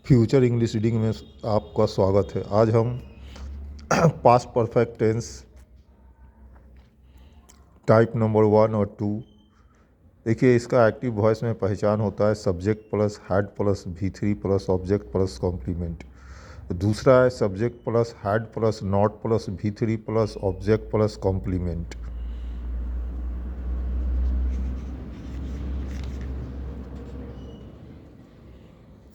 Future English reading में आपका स्वागत है। आज हम past perfect tense type number 1 और 2। देखिए, इसका एक्टिव वॉइस में पहचान होता है subject plus had plus V3 plus object plus complement. दूसरा है subject plus had plus not plus V3 plus object plus complement.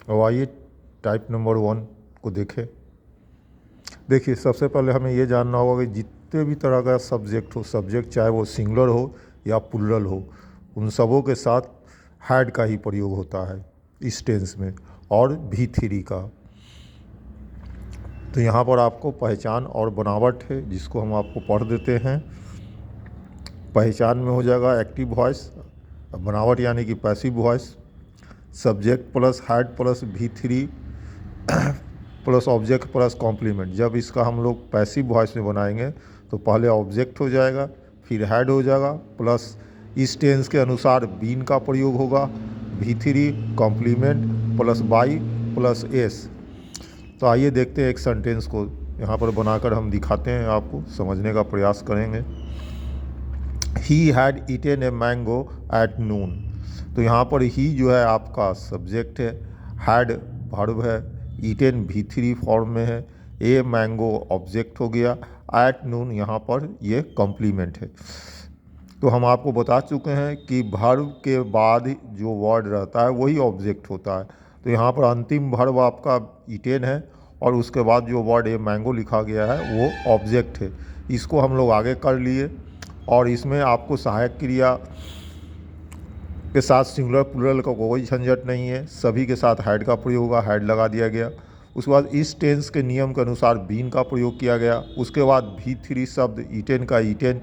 अब आइए टाइप नंबर 1 को देखें। देखिए, सबसे पहले हमें ये जानना होगा कि जितने भी तरह का सब्जेक्ट हो, सब्जेक्ट चाहे वो सिंगुलर हो या प्लूरल हो, उन सबों के साथ हैड का ही प्रयोग होता है इस टेंस में, और V3 का। तो यहाँ पर आपको पहचान और बनावट है, जिसको हम आपको पढ़ देते हैं। पहचान में हो जाएगा एक्टिव वॉइस, बनावट यानी कि passive voice. Subject plus had plus V3 plus object plus complement. जब इसका हम लोग पैसिव वॉइस में बनाएंगे तो पहले ऑब्जेक्ट हो जाएगा, फिर हैड हो जाएगा, प्लस इस टेंस के अनुसार बीन का प्रयोग होगा, V3 complement plus by plus S. तो आइए देखते हैं एक सेंटेंस को यहाँ पर बनाकर हम दिखाते हैं, आपको समझने का प्रयास करेंगे। ही had eaten a mango at noon. तो यहाँ पर ही जो है आपका सब्जेक्ट है, हैड वर्ब है, ईटेन V3 फॉर्म में है, ए मैंगो ऑब्जेक्ट हो गया, एट नून यहाँ पर ये कॉम्प्लीमेंट है। तो हम आपको बता चुके हैं कि वर्ब के बाद जो वर्ड रहता है वही ऑब्जेक्ट होता है। तो यहाँ पर अंतिम वर्ब आपका ईटेन है और उसके बाद जो वर्ड ए मैंगो लिखा गया है वो ऑब्जेक्ट है। इसको हम लोग आगे कर लिए, और इसमें आपको सहायक क्रिया के साथ सिंगुलर प्लूरल का कोई झंझट नहीं है, सभी के साथ हैड का प्रयोग होगा, हैड लगा दिया गया। उसके बाद इस टेंस के नियम के अनुसार बीन का प्रयोग किया गया। उसके बाद V3 शब्द ईटेन का ईटेन,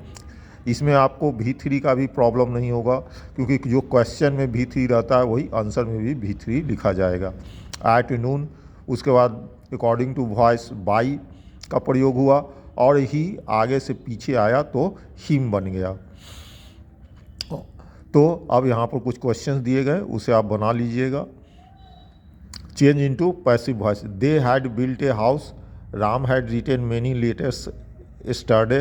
इसमें आपको V3 का भी प्रॉब्लम नहीं होगा, क्योंकि जो क्वेश्चन में V3 रहता है वही आंसर में भी V3 लिखा जाएगा। एट नून, उसके बाद अकॉर्डिंग टू वॉइस बाई का प्रयोग हुआ, और ही आगे से पीछे आया तो हिम बन गया। तो अब यहाँ पर कुछ क्वेश्चंस दिए गए, उसे आप बना लीजिएगा। Change into passive voice. They had built a house, Ram had written many letters yesterday,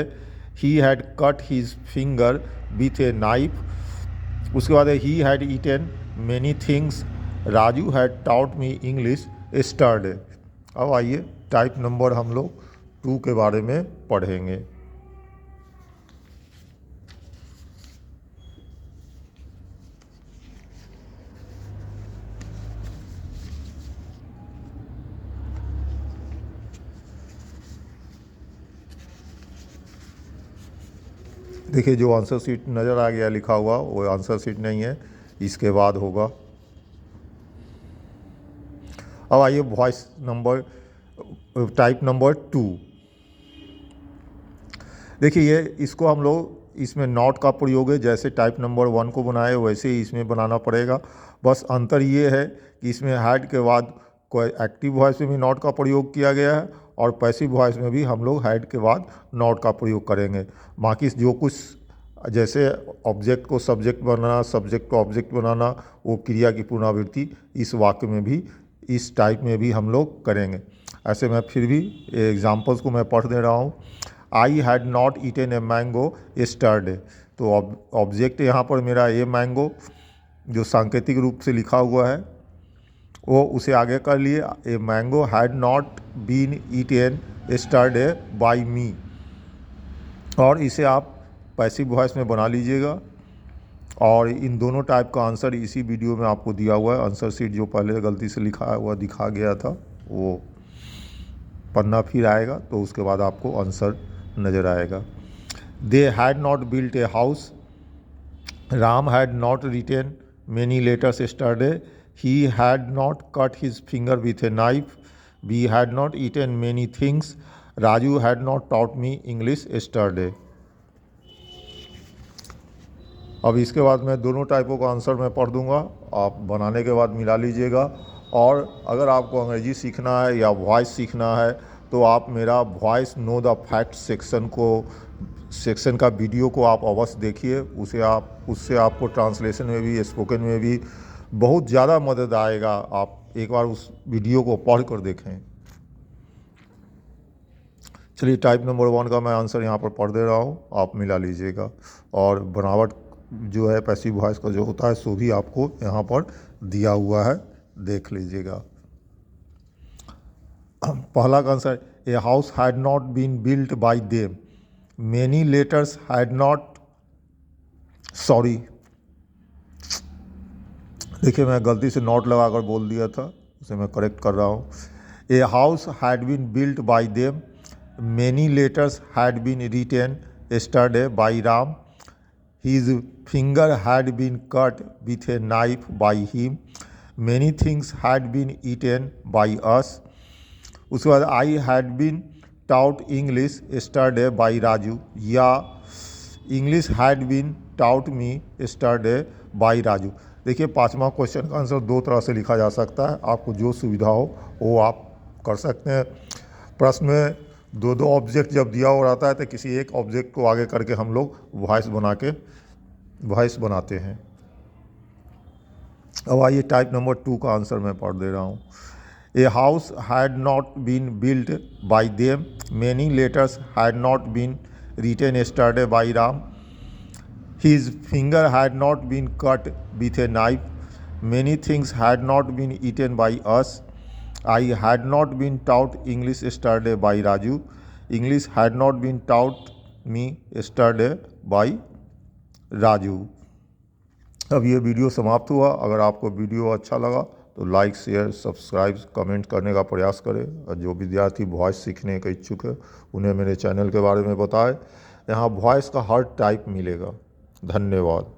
he had cut his finger with a knife. उसके बाद he had eaten many things, Raju had taught me English yesterday. अब आइए type number हम लोग 2 के बारे में पढ़ेंगे। देखिए, जो आंसर शीट नज़र आ गया लिखा हुआ वो आंसर शीट नहीं है, इसके बाद होगा। अब आइए वॉइस नंबर टाइप नंबर 2। देखिए, ये इसको हम लोग इसमें नॉट का प्रयोग है, जैसे टाइप नंबर 1 को बनाए वैसे ही इसमें बनाना पड़ेगा। बस अंतर ये है कि इसमें हैड के बाद कोई एक्टिव वॉइस में भी नॉट का प्रयोग किया गया है, और पैसिव वॉइस में भी हम लोग हैड के बाद नॉट का प्रयोग करेंगे। बाकी जो कुछ जैसे ऑब्जेक्ट को सब्जेक्ट बनाना, सब्जेक्ट को ऑब्जेक्ट बनाना, वो क्रिया की पुनरावृत्ति इस वाक्य में भी, इस टाइप में भी हम लोग करेंगे। ऐसे मैं फिर भी एग्जाम्पल्स को मैं पढ़ दे रहा हूँ। I had not eaten a mango yesterday. तो ऑब्जेक्ट यहाँ पर मेरा ए मैंगो जो सांकेतिक रूप से लिखा हुआ है वो उसे आगे कर लिए। A mango had not been eaten yesterday by me, और इसे आप पैसिव वॉइस में बना लीजिएगा। और इन दोनों टाइप का आंसर इसी वीडियो में आपको दिया हुआ है। आंसर शीट जो पहले गलती से लिखा हुआ दिखा गया था वो पन्ना फिर आएगा, तो उसके बाद आपको आंसर नज़र आएगा। They had not built a house, Ram had not written many letters yesterday, he had not cut his finger with a knife, we had not eaten many things, Raju had not taught me English yesterday. अब इसके बाद मैं दोनों टाइपों का answer मैं पढ़ दूंगा, आप बनाने के बाद मिला लीजिएगा। और अगर आपको अंग्रेजी सीखना है या वॉइस सीखना है तो आप मेरा voice know the fact section का वीडियो को आप अवश्य देखिए। उससे आपको ट्रांसलेशन में भी, स्पोकन में भी बहुत ज़्यादा मदद आएगा। आप एक बार उस वीडियो को पढ़ कर देखें। चलिए टाइप नंबर 1 का मैं आंसर यहाँ पर पढ़ दे रहा हूँ, आप मिला लीजिएगा। और बनावट जो है पैसिव वॉइस का जो होता है सो भी आपको यहाँ पर दिया हुआ है, देख लीजिएगा। पहला का answer, a house had not been built by them, many letters had not, sorry देखिए मैं गलती से नॉट लगाकर बोल दिया था, उसे मैं करेक्ट कर रहा हूँ। A house had been built by them, many letters had been written yesterday by Ram, his finger had been cut with a knife by him, many things had been eaten by us। उसके बाद I had been taught English yesterday by Raju, या English had been taught me yesterday by Raju। देखिए 5वां question का answer 2 तरह से लिखा जा सकता है, आपको जो सुविधा हो वो आप कर सकते हैं। प्रश्न में 2 ऑब्जेक्ट जब दिया हो रहता है तो किसी एक ऑब्जेक्ट को आगे करके हम लोग वॉइस बनाते हैं। अब आइए टाइप नंबर 2 का आंसर मैं पढ़ दे रहा हूँ। A house had not been built by them, many letters had not been written yesterday by Ram, his finger had not been cut with a knife, many things had not been eaten by us, I had not been taught English yesterday by Raju, English had not been taught me yesterday by Raju। अब ये video समाप्त हुआ। अगर आपको video अच्छा लगा तो like, share, subscribe, comment करने का प्रयास करें। और जो विद्यार्थी वॉइस सीखने के इच्छुक है उन्हें मेरे चैनल के बारे में बताएं। यहाँ वॉइस का हर टाइप मिलेगा। धन्यवाद।